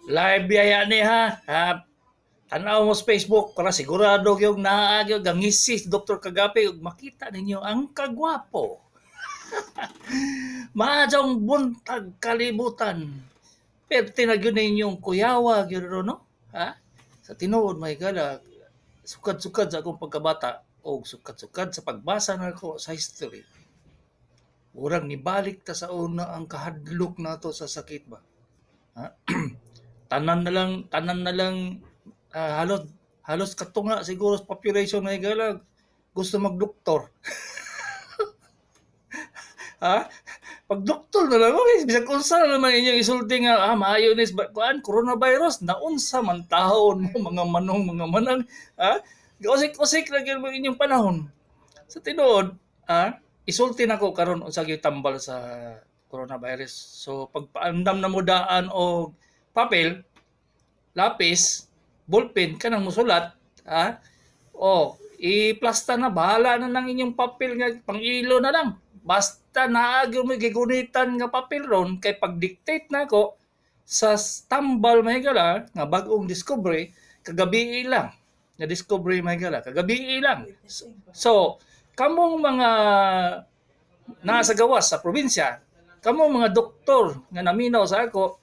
Live biyaya ni ha. Tanaw mo sa Facebook para sigurado yung naagyo gangisis Dr. Kagapi ug makita ninyo ang kagwapo. Maadong buntag kalibutan. Pero tinagyo ninyong kuyawa gyud no? Ha? Sa tinuod may gala sukad-sukad sa akong pagkabata o sukad-sukad sa pagbasa nako sa history. Urang nibalik ta sa una ang kahadlok nato sa sakit ba. Ha? tanan na lang halos katunga siguro sa population na igalag gusto magdoktor. Ha? Pag doktor na lang, okay, bisag unsa naman inyong isulti nga, maayo ni kuan coronavirus, naunsa man tahon mo mga manong, mga manang, ha? Kusik-kusik ra gyud mo inyong panahon. Sa tinuod, isulti nako karon unsa gyud tambal sa coronavirus. So pagpaandam na mo daan og papel, lapis, ballpen kanang musulat, i-plasta na bahala na ng inyong papel nga pang-ilo na lang. Basta naagyo mo gigunitan nga papel ron kay pag-dictate nako sa tambal mahigala nga bag-ong discovery kagabi lang. Na discovery mahigala kagabi lang. So, kamong mga nasa gawas sa probinsya, kamong mga doktor nga naminaw sa ako,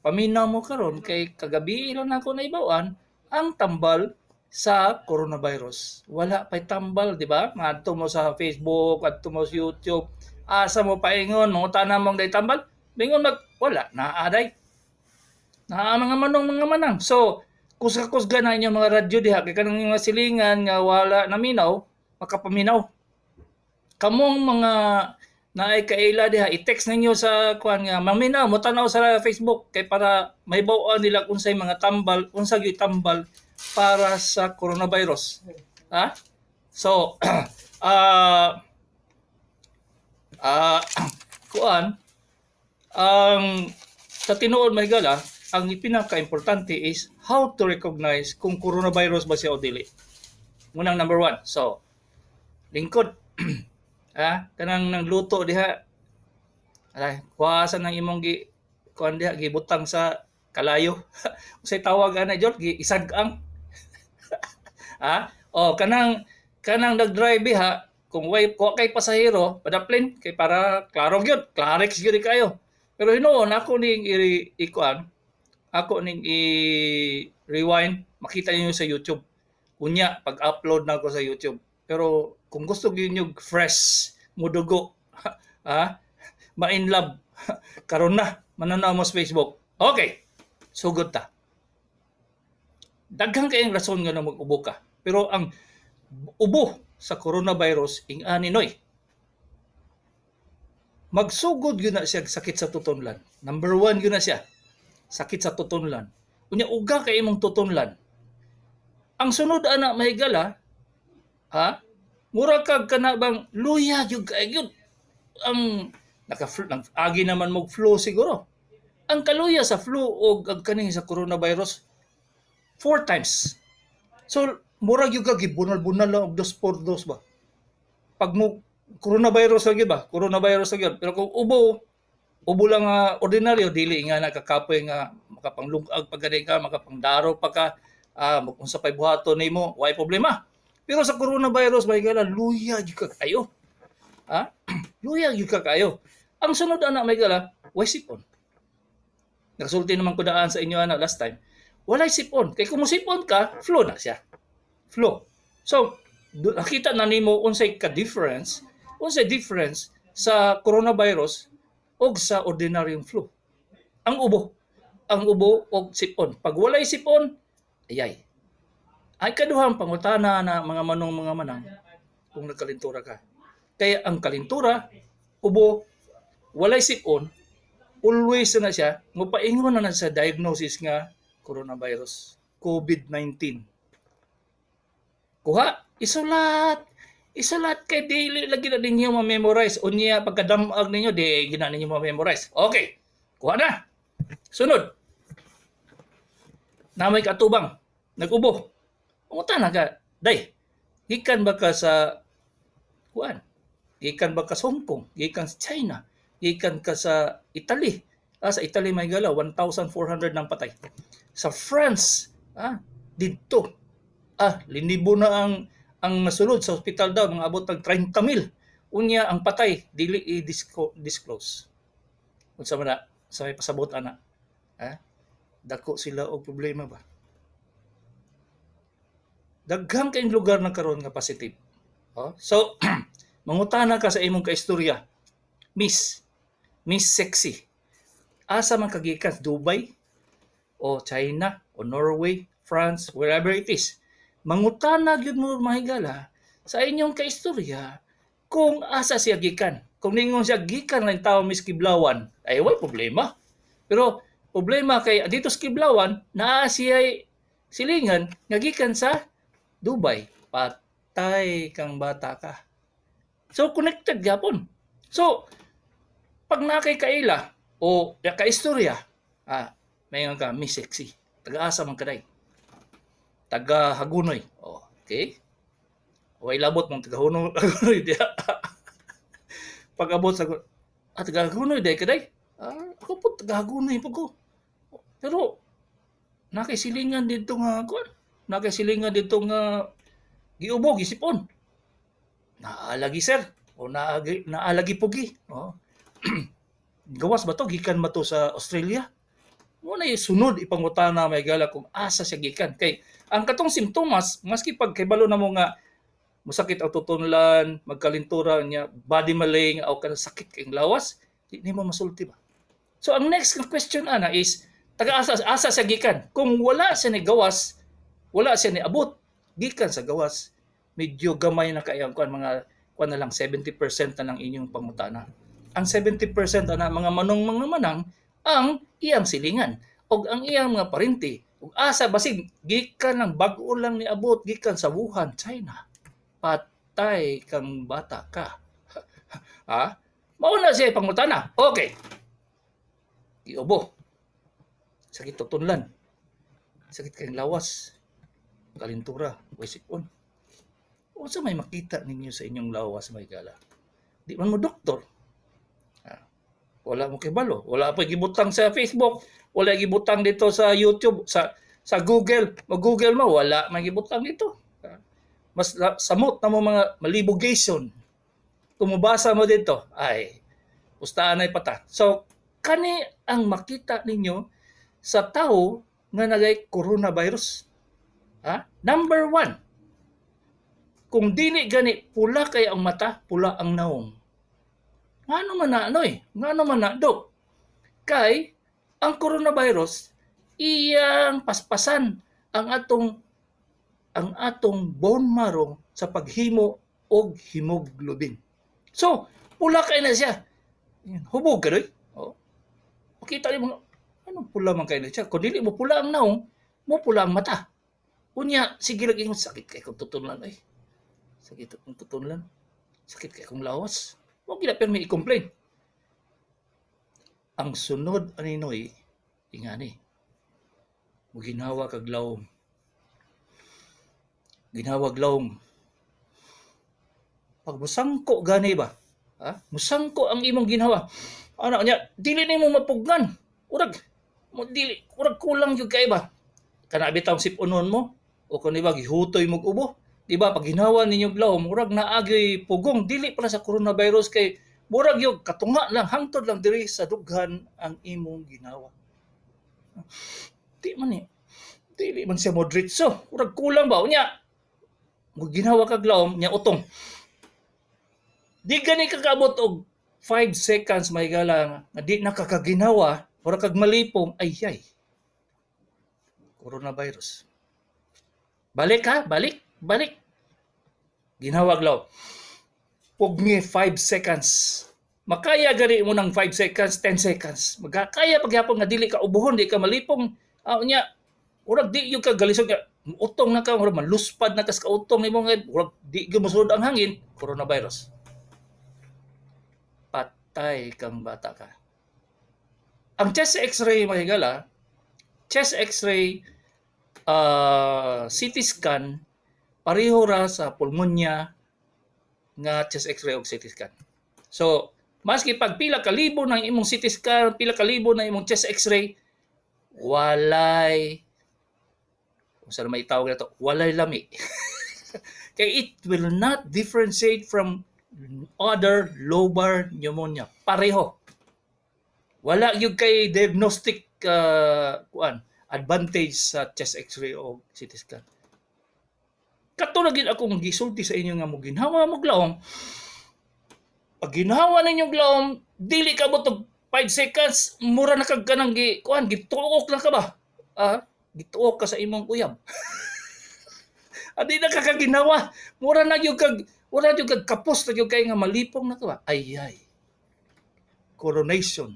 paminaw mo karon kay kagabi lang ako naibawan ang tambal sa coronavirus. Wala pa'y tambal, di ba? Adto mo sa Facebook, adto mo sa YouTube, asa mo paingon, mga tanang mong day tambal, bingon wala, naaday. Mga manang. So, kusga na inyong mga radyo diha, kaya kanang mga silingan nga wala naminaw, makapaminaw. Kamong mga naay kaila diha, i-text ninyo sa kuan nga, maminaw, mo tanaw sa Facebook, kay para may bawaan nila unsay mga tambal, unsa gyud tambal, para sa coronavirus. So, kuan, sa tinuod mahigala, ang pinaka-importante is how to recognize kung coronavirus ba siya o dili. Munang number 1. So, lingkod. Kanang nangluto diha. Kuwasan ng imong kuan diha gibutang sa kalayo. Usay tawag ana jud isag-ang. Kanang nag-drive diha kung way kay pasahero padaplin kay para klaro gyud, clarex gyud kayo. Pero hinuon ako ning i-rewind, makita niyo sa YouTube. Unya pag-upload na ako sa YouTube. Pero kung gusto niyo fresh, mudugo, ma-in love, karon na mananaw mo sa Facebook. Okay. Sugod ta. Daghang kayong rason nga na mag-ubo ka. Pero ang ubo sa coronavirus ingani noy. Magsugod yun na siya sakit sa tutunlan. Number 1 yun na siya. Sakit sa tutunlan. Unya uga kay imong tutunlan. Ang sunod ana mahigala, mura kag kana bang luya jud kay gyud. Ang agi naman mo flu siguro. Ang kaluya sa flu o ang kaning sa coronavirus 4 times. So, murag yung gibunal-bunal lang og 2 por 2 ba? Pag mo coronavirus lagi ba? Coronavirus lagi. Pero kung ubo lang ordinaryo, dili nga nakakapoy nga makapanglungag pagkani ka, makapangdaro pa ka, kung sa pay buhaton nimo, way problema. Pero sa coronavirus, may gala, luya yung ka kayo. Luya yung ka kayo. Ang sunod anak may gala, way sipon. Nagsulti naman ko daan sa inyo anak last time. Walay sipon. Kaya kung sipon ka, flu na siya. Flu. So, nakita na nimo unsay ka-difference, sa coronavirus o sa ordinaryong flu. Ang ubo og sipon. Pag walay sipon, ayay. Ay kaduhang pangutana na mga manang kung nagkalintura ka. Kaya ang kalintura, ubo, walay sipon, always na siya, mapaingon na sa diagnosis nga coronavirus, COVID-19. Kuha, isulat kay dili lagi na ninyo ma-memorize. Unya pagkadamag ninyo, di gina ninyo ma-memorize. Okay, kuha na. Sunod. Na may katubang, nag-ubo. Umutan na ka, day, Gikan ba ka sa kuan? Gikan ba ka sa Hong Kong? Gikan sa China? Gikan ka sa Italy? Sa Italy may gala 1,400 nang patay. Sa France, didto linibo na ang nasulod sa ospital daw mga abot tag 30,000. Unya ang patay dili i-disclose. Unsa man na sa may pasabot ana? Dako sila og problema ba? Daghang kayong lugar na karon nga positive. So mangutana ka sa imong kaistorya. Miss Sexy. Asa man kagikan? Dubai o China o Norway, France, wherever it is. Mangutana gyud mo mahigala sa inyong kaistorya kung asa siya gikan. Kung ningon siya gikan lang tao Miss Kiblawan, ay way problema. Pero problema kay dito sa Kiblawan naa siya silingan nga gikan sa Dubai. Patay kang bata ka. So connected gyapon. So pag nakay kaila o kaistorya, mayon ka Miss Sexy. Taga-asa man kaday. Taga Hagunoy. Okay? Way labot mong taga Hagunoy diha. Pag abot sa taga Hagunoy day kaday. Ako po taga Hagunoy po ko. Pero nakisilingan dito nga kuan. Nakisilingan dito nga giubog isipon. Naalagi sir o naalagi pugi. Gawas ba to gikan ba to sa Australia? Mo na sunod ipangutana may gala kung asa siya gikan kay ang katong simptomas maski pag kaybalo na mo nga musakit ang tutunlan, magkalintura niya, body maling o kana sakit kay lawas, di nimo masulti ba. So ang next question ana is taga asa siya gikan. Kung wala siya ni gawas, wala siya ni abot gikan sa gawas, medyo gamay na kay ang mga kuan na lang 70% na lang inyong pangutana. Ang 70% ana mga manang ang iyang silingan og ang iyang mga parente ug asa basig gikan lang bag-o lang ni abot gikan sa Wuhan, China. Patay kang bata ka. Mao na siya pangutana. Okay. Iubo. Sakit tutunlan. Sakit kayong lawas. Kalintura. Waisipon. Unsa may makita ninyo sa inyong lawas may gala? Di man mo doktor. Wala mo kibalo. Wala pa gibutang sa Facebook. Wala gibutang dito sa YouTube. Sa Google. Mag-Google mo. Wala may gibutang dito. Mas samot na mo mga malibogation. Kung mabasa mo dito, ay, pustaan ay pata. So, kani ang makita ninyo sa tao nga nagay coronavirus. Number 1, kung dili gani pula kay ang mata, pula ang naong. Ngano man na ngano man na do. Kay ang coronavirus iyang paspasan ang atong bone marrow sa paghimo og hemoglobin. So, pula kay na siya. Hubog ka doy. Makita niyo anong pula man kay na siya. Kung dili mo pula ang naong, mo pula ang mata. Unya, sige lang ingon, sakit kay kung tutunlan ay. Sakit kung tutunlan. Sakit kay kung lawas. Huwag gila pero may i-complain. Ang sunod aninoy, ingani, mo ginawa kag lawom. Ginawag lawom. Pag musangko gani ba? Musangko ang imong ginawa. Ano niya, dili nimo mapugnan. Urag kulang jud kay ba? Kana bitaw sipunon mo o kun iba gihutoy mo ubo. Di ba pag ginawa ninyo lawom, murag naagay pugong dili para sa coronavirus kay murag yung katunga lang hangtod lang diri sa dughan ang imong ginawa. Dili man siya moderate. Murag kulang ba unya. Mo ginawa kag lawom nya utong. Di gani kagabot og 5 seconds mahigala nga di nakakaginawa murag kag malipong ay. Coronavirus. Balik. Ginawag law. Pugni 5 seconds. Makaya gani mo ng 5 seconds, 10 seconds. Magkaya pagyapon nga dili ka ubuhon, di ka malipong. Nya, urag di yung kagalisod ka, utong na ka, urag maluspad na kas ka utong ni mo nga, urag di gumusulod ang hangin, coronavirus. Patay kang bata ka. Ang chest x-ray chest x-ray, CT scan, pareho ra sa pulmonya nga chest x-ray o CT scan. So, maski pag pila ka libo ng imong CT scan, pila ka libo ng imong chest x-ray, walay, kung saan may tawag na ito, walay lami. Kaya it will not differentiate from other lobar pneumonia. Pareho. Wala yung kay diagnostic advantage sa chest x-ray o CT scan. Katulad gid akong gisulti sa inyo nga mo ginhawa mo glaom. Pag ginhawa ninyo glaom, dili ka mo to 5 seconds, mura na kag kanang gituok na ka ba? Gituok ka sa imong uyab. Adi na ka kaginawa. Mura na yung kag kapos na yung kay nga malipong na ka ba? Ay. Coronation.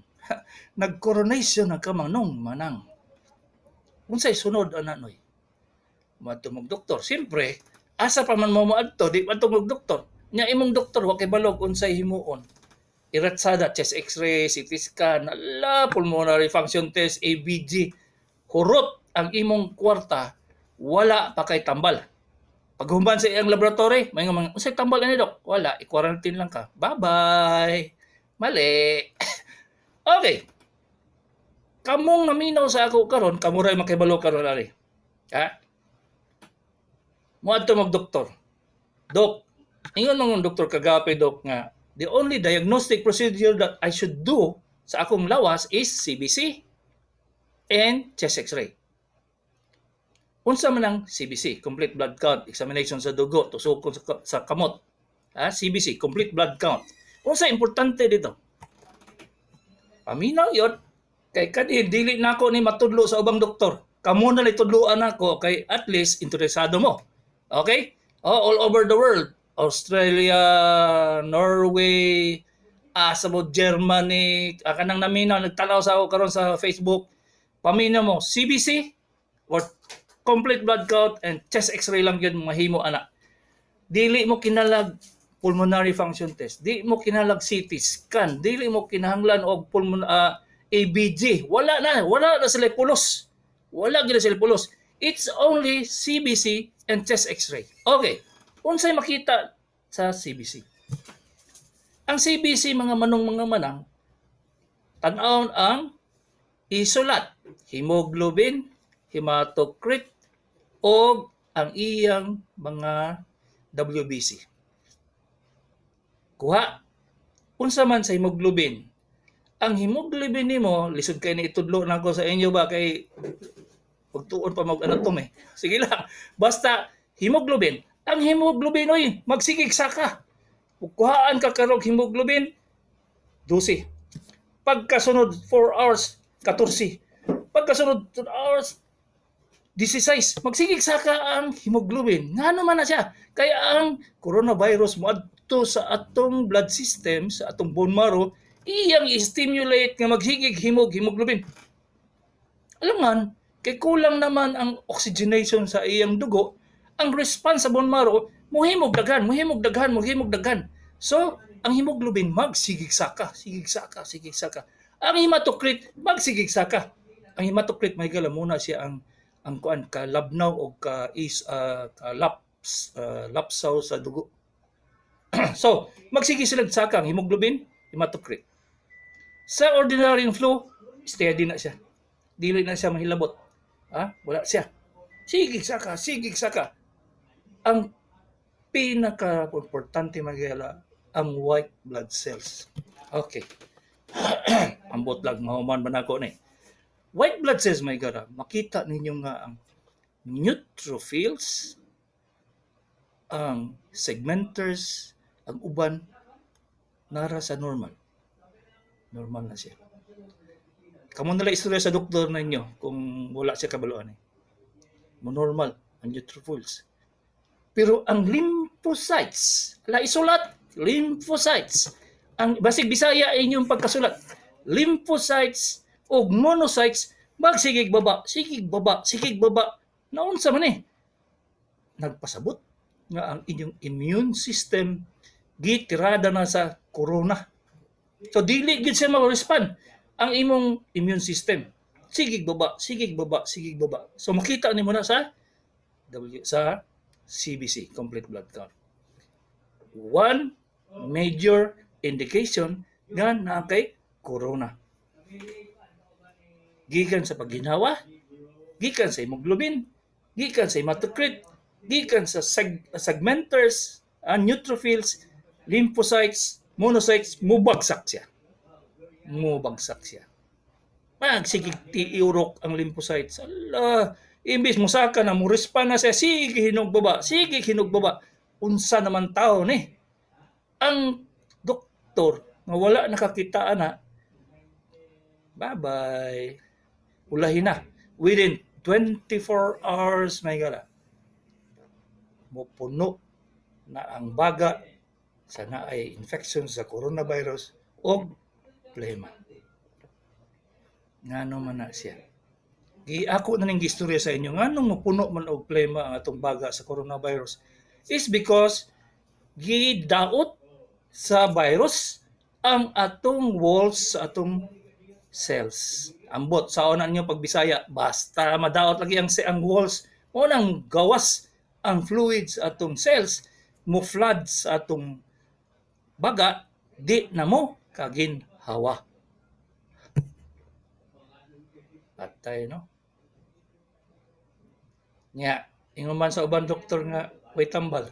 Nag-coronation na ka manang. Unsay sunod ananoy? Madto mong doktor. Siyempre, asa pa man mo maadto, di madto mong doktor. Nya imong doktor wa kay balog unsay himuon. Iratsada, chest x-ray, CT scan, pulmonary function test, ABG. Hurot ang imong kwarta, wala pa kay tambal. Paghuman sa iyang laboratory, may nga unsay tambal ani dok? Wala, i-quarantine lang ka. Bye-bye. Mali. Okay. Kamong naminaw sa ako karon, kamuray makibalo karon ari. Ha? Muadto mag-doktor. Dok, ingon mong doktor kagapi dok nga the only diagnostic procedure that I should do sa akong lawas is CBC and chest x-ray. Unsa man ang CBC, complete blood count, examination sa dugo, tusokon sa kamot. CBC, complete blood count. Unsa importante dito? Paminaw yun, kay kadi dili nako ni matudlo sa ubang doktor. Kamo na li tudloan nako kay at least interesado mo. Okay? All over the world. Australia, Norway, sabot Germany, kanang naminaw, nagtanaw sa ako karon sa Facebook. Paminaw mo, CBC or complete blood count and chest x-ray lang yun mahimo ana. Dili mo kinalag pulmonary function test, dili mo kinalag CT scan, dili mo kinahanglan og ABG. Wala na sila pulos. Wala gila sila pulos. It's only CBC and chest x-ray. Okay. Unsay makita sa CBC? Ang CBC mga manang, tan-awon ang isulat, hemoglobin, hematocrit, o ang iyang mga WBC. Kuha, unsa man sa hemoglobin. Ang hemoglobin nimo, lisod kay ni itudlo na ko sa inyo ba kay pagtuon pa mag-anatomy. Sige lang. Basta hemoglobin. Ang hemoglobin, magsigig saka. Kuhaan ka karong hemoglobin, 12. Pagkasunod 4 hours, 14. Pagkasunod 2 hours, 16. Magsigig saka ang hemoglobin. Nga naman na siya. Kaya ang coronavirus mo adto sa atong blood system, sa atong bone marrow, iyang i-stimulate nga magsigig hemoglobin. Alangan, kay kulang naman ang oxygenation sa iyang dugo, ang response sa bone marrow, muhimog daghan. So, ang hemoglobin magsigig saka. Ang hematocrit magsigig saka. Ang hematocrit may gala muna siya ang kalabnaw o lapsaw sa dugo. So, magsigig sila saka ang hemoglobin, hematocrit. Sa ordinary flu, steady na siya. Dili na siya mahilabot. Wala siya. Sigig saka. Ang pinaka-importante magyala ang white blood cells. Okay. Ambot lang, mahuman man ako ni. White blood cells may gara, makita ninyo nga ang neutrophils, ang segmenters, ang uban, nara sa normal. Normal na siya. Kamo nila istorya sa doktor ninyo kung wala siya kabaluan. Normal ang neutrophils. Pero ang lymphocytes, isulat, lymphocytes. Ang basig Bisaya inyong pagkasulat. Lymphocytes o monocytes magsigig baba. Naunsa man nagpasabot nga ang inyong immune system gitirada na sa corona. So dili gid siya ma-respond ang imong immune system. Sigig baba. So makita nimo na sa CBC, complete blood count. One major indication nga na kay corona. Gikan sa pagginawa, gikan sa hemoglobin, gikan sa hematocrit, gikan sa segmenters, neutrophils, lymphocytes, monocytes, mubagsak siya. Sige tiurok ang lymphocytes. Ala, imbis mo saka na mo respond na siya, sige hinugbaba. Unsa naman tao ni? Ang doktor nga wala nakakitaan na, bye-bye. Ulahin na. Within 24 hours, may gala. Mupuno na ang baga sa naay infection sa coronavirus o plema. Ngano man na siya. Ako na ning gistorya sa inyo, nganong mapuno man og plema ang atong baga sa coronavirus is because gidaot sa virus ang atong walls sa atong cells. Ambot sa una niyo pagbisaya, basta madaot lagi ang walls, mo nang gawas ang fluids atong cells, mo flood sa atong baga, di na mo kaginhawa. Patay, no? Nya, ingon man sa uban doktor nga, way tambal.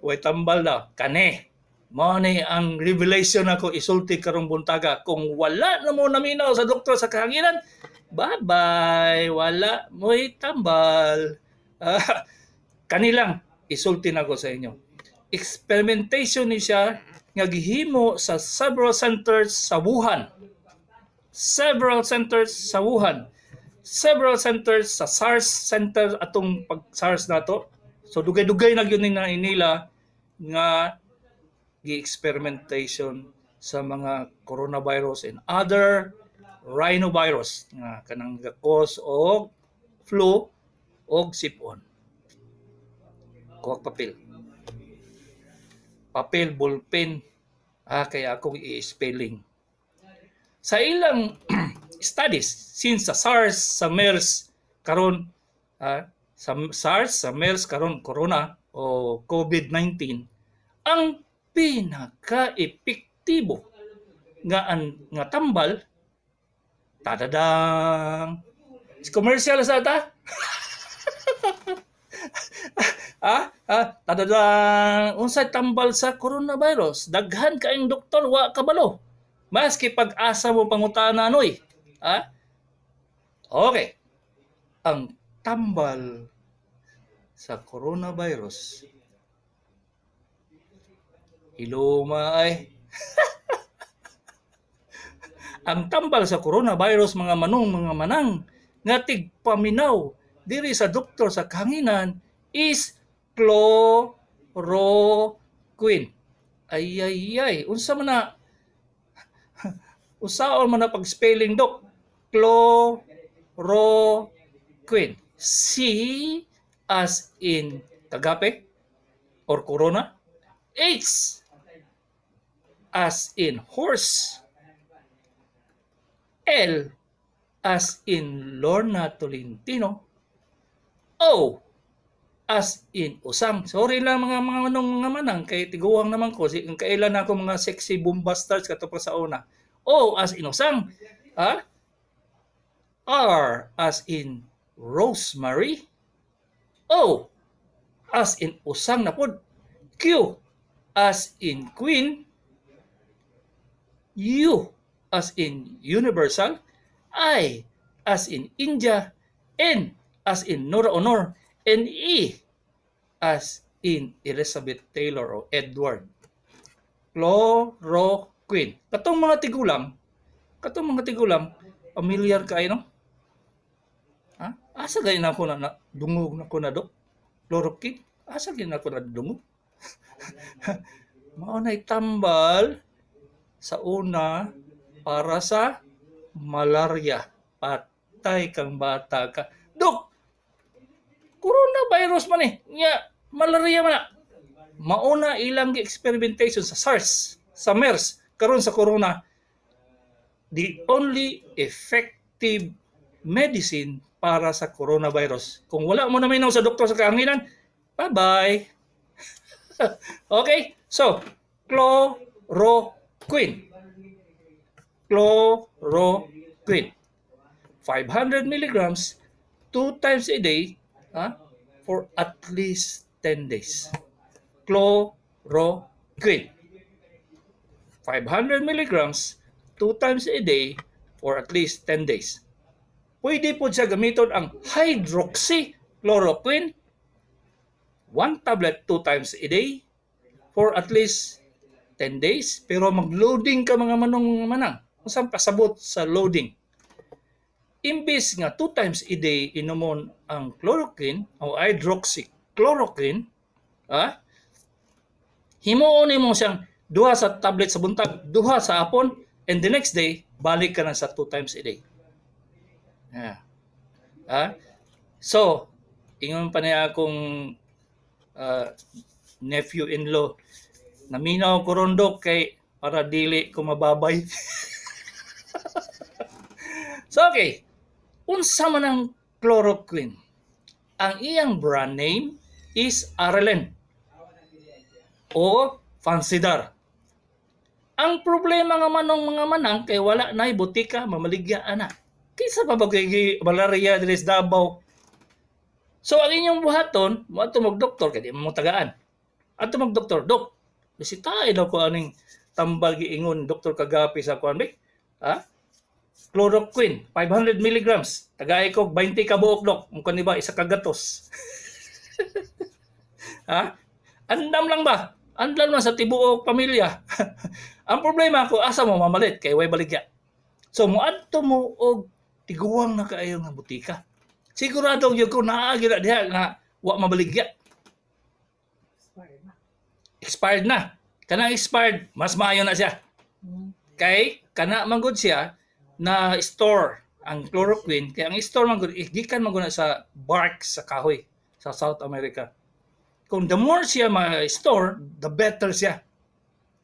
Way tambal daw. Kani, mo ni ang revelation ako isulti karong buntaga. Kung wala na mo naminaw sa doktor sa kahanginan, bye-bye, wala mo'y tambal. Kani lang, isulti na ko sa inyo. Experimentation ni siya nga gihimo sa several centers sa Wuhan. Several centers sa SARS center atong pag-SARS nato. So dugay-dugay na gyud na nila nga gi-experimentation sa mga coronavirus and other rhinovirus nga kanang cause og flu og sipon. Kuha papel, ballpen, kaya akong i-spelling. Sa ilang studies, since sa SARS, sa MERS, karon sa SARS, sa MERS, karon corona o COVID-19, ang pinaka-epektibo nga tambal, tadadang, commercial sa ata? Tadadang, unsay tambal sa coronavirus? Daghan kaayong doktor, wa kabalo. Maski pag-asa mo pangutana noy. Okay. Ang tambal sa coronavirus, hiluma ay. Ang tambal sa coronavirus, mga manang, nga tigpaminaw diri sa doktor sa kahanginan is chloroquine. Ay. Unsa man na usaon man na pag-spelling, dok? Chloroquine. C as in kagape or corona. H as in horse. L as in Lorna Tolentino. O as in usang. Sorry lang mga manang kay tiguwang naman ko kailan ako mga sexy bombastards kato pa sa una. O as in usang. R as in Rosemary. O as in usang na pod. Q as in Queen. U as in Universal. I as in India. N as in Nora Honor. And E as in Elizabeth Taylor o Edward. Chloroquine. Katong mga tigulang, familiar kayo, no? Asa gay na ako na dungog na ko na, dok? Chloroquine? Asa gay na ako na dungog? Maunay tambal sa una para sa malaria. Patay kang bata ka. Dok! Coronavirus man malaria man na. Mauna ilang experimentation sa SARS, sa MERS, karon sa corona. The only effective medicine para sa coronavirus. Kung wala mo na minaw sa doktor sa kahanginan, bye-bye. Okay? So, chloroquine. Chloroquine. 500 milligrams 2 times a day for at least 10 days. Chloroquine. 500 milligrams 2 times a day for at least 10 days. Pwede po siya gamiton ang hydroxychloroquine, 1 tablet 2 times a day for at least 10 days. Pero mag-loading ka mga manang. Saan pasabot sa loading? Imbis nga 2 times a day inomon ang chloroquine o hydroxychloroquine, himuon mo siyang 2 sa tablet sa buntag, 2 sa hapon, and the next day, balik ka na sa 2 times a day. So, ingon pa niya akong nephew-in-law, naminaw ko rondok kay para dili ko mababay. So, okay. Unsa man ang chloroquine? Ang iyang brand name is Aralen o Fansidar. Ang problema nga manong mga manang kay wala na'y butika mamaligya ana. Kisa pa ba kay malaria diri sa Davao? So ang inyong buhaton, mo ato mag-doktor kay di mo tagaan. Ato mag-doktor, dok. Bisitaay daw ko aning tambal giingon doktor kagapi sa kuan bik. Chloroquine 500 milligrams. Tagay ko 20 ka buok dok. Ang kuan ba isa ka gatos. Andam lang ba? Andam lang sa tibuok pamilya. Ang problema ko asa mo mamalit kay way baligya. So moadto mo og tiguang na kaayo nga butika. Sigurado gyud ko naa gyud diha nga wa mabaligya. Expired na. Kana expired, mas maayo na siya. Kay kana man gud siya na store ang chloroquine, kay ang store man gud gikan man gud sa bark sa kahoy sa South America. Kung the more siya ma-store, the better siya.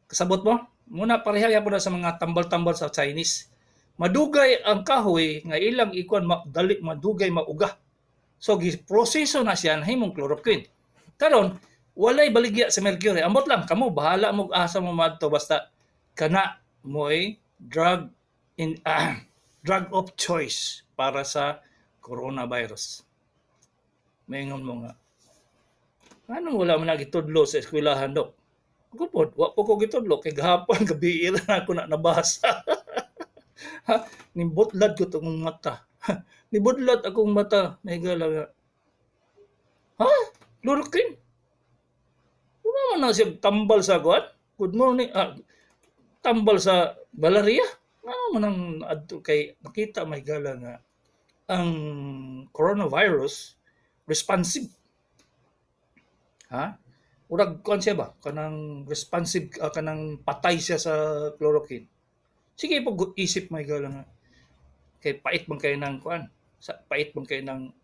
Kasabot mo? Muna pareha po na sa mga tambal-tambal sa Chinese. Madugay ang kahoy nga ilang ikuan dali madugay mauga. So giproseso na siya na himong chloroquine. Karon walay baligya sa mercury. Ambot lang kamo bahala mo asa mo madto basta kana mo'y drug of choice para sa coronavirus. Maingon mo nga. Ano wala man nagitudlo sa eskwelahan dok? Gupod, wa po ko gitudlo kay gahapon gabi na ako na nabasa. Nibutlad ko tong mata. Nibudlat akong mata. Nahigala nga. Chloroquine? Wala man na siya tambal sa kuwan? Good morning. Tambal sa malaria? Ano man ang adto kay makita mahigala nga ang coronavirus responsive. Urag kuan siya ba? Kanang responsive, kanang patay siya sa chloroquine. Sige po isip mahigala nga. Kay pait bang kayo ng kuan? Pait bang kayo ng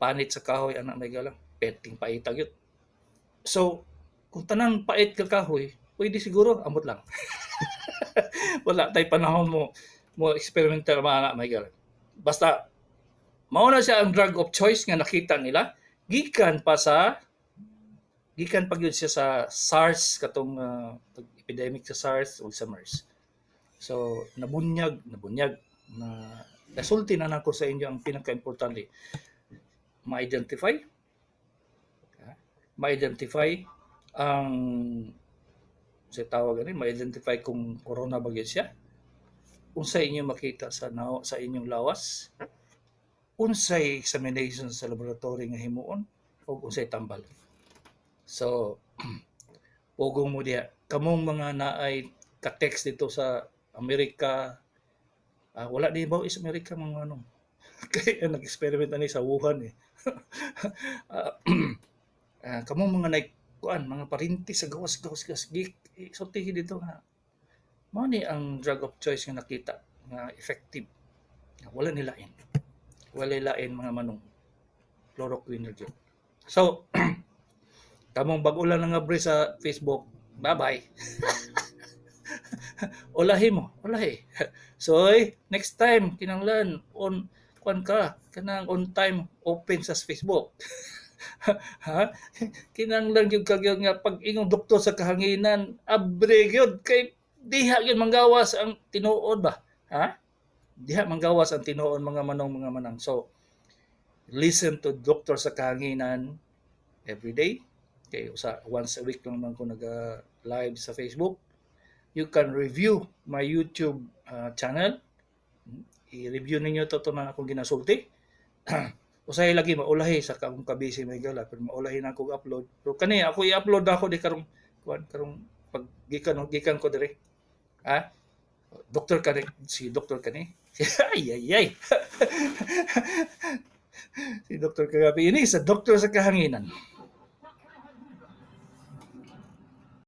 panit sa kahoy anak mahigala? Peting paitag yun. So, kung tanang pait ka kahoy, pwede siguro amot lang. Wala tay panahon mo experimental mga mahigala. Basta mauna siya ang drug of choice nga nakita nila gikan pa gyud siya sa SARS katong epidemic sa SARS o sa MERS. So nabunyag na nasulti na nako sa inyo ang pinaka-importante ma-identify ang sa tawag ani ma-identify kung corona ba gyud siya, unsay inyo makita sa inyong lawas, unsay examination sa laboratory nga himuon o unsay tambal. So pugong mo diha kamong mga naay ka-text dito sa Amerika, wala di ba is Amerika mga ano kaya nag-experiment ani sa Wuhan kamong mga kuan mga parinti sa gawas isultihi dito nga mao ni ang drug of choice nga nakita nga effective wala nilain mga manong chloroquine na dyan. So kamong bag-ulan na nga bre sa Facebook, bye-bye. Ulahi mo. So, next time, kinanglan, kuan ka kanang on time open sa Facebook. Ha? Kinahanglan gyud kag nga pag ingong doktor sa kahanginan, abre gyud kay diha gyud manggawas ang tinuod ba? Ha? Diha manggawas ang tinuod mga manong. So, listen to doktor sa kahanginan every day. Okay, once a week lang man ko naga-live sa Facebook. You can review my YouTube channel. I-review ninyo to na akong ginasulti. Usahay lagi maulahi sa akong kabisi may gala pero maulahi na akong upload. Pero kani ako i-upload ako di karong pag gikan ko dire. Ha? Doktor kani si doktor kani. ay. Si doktor kagabi ini sa doktor sa kahanginan.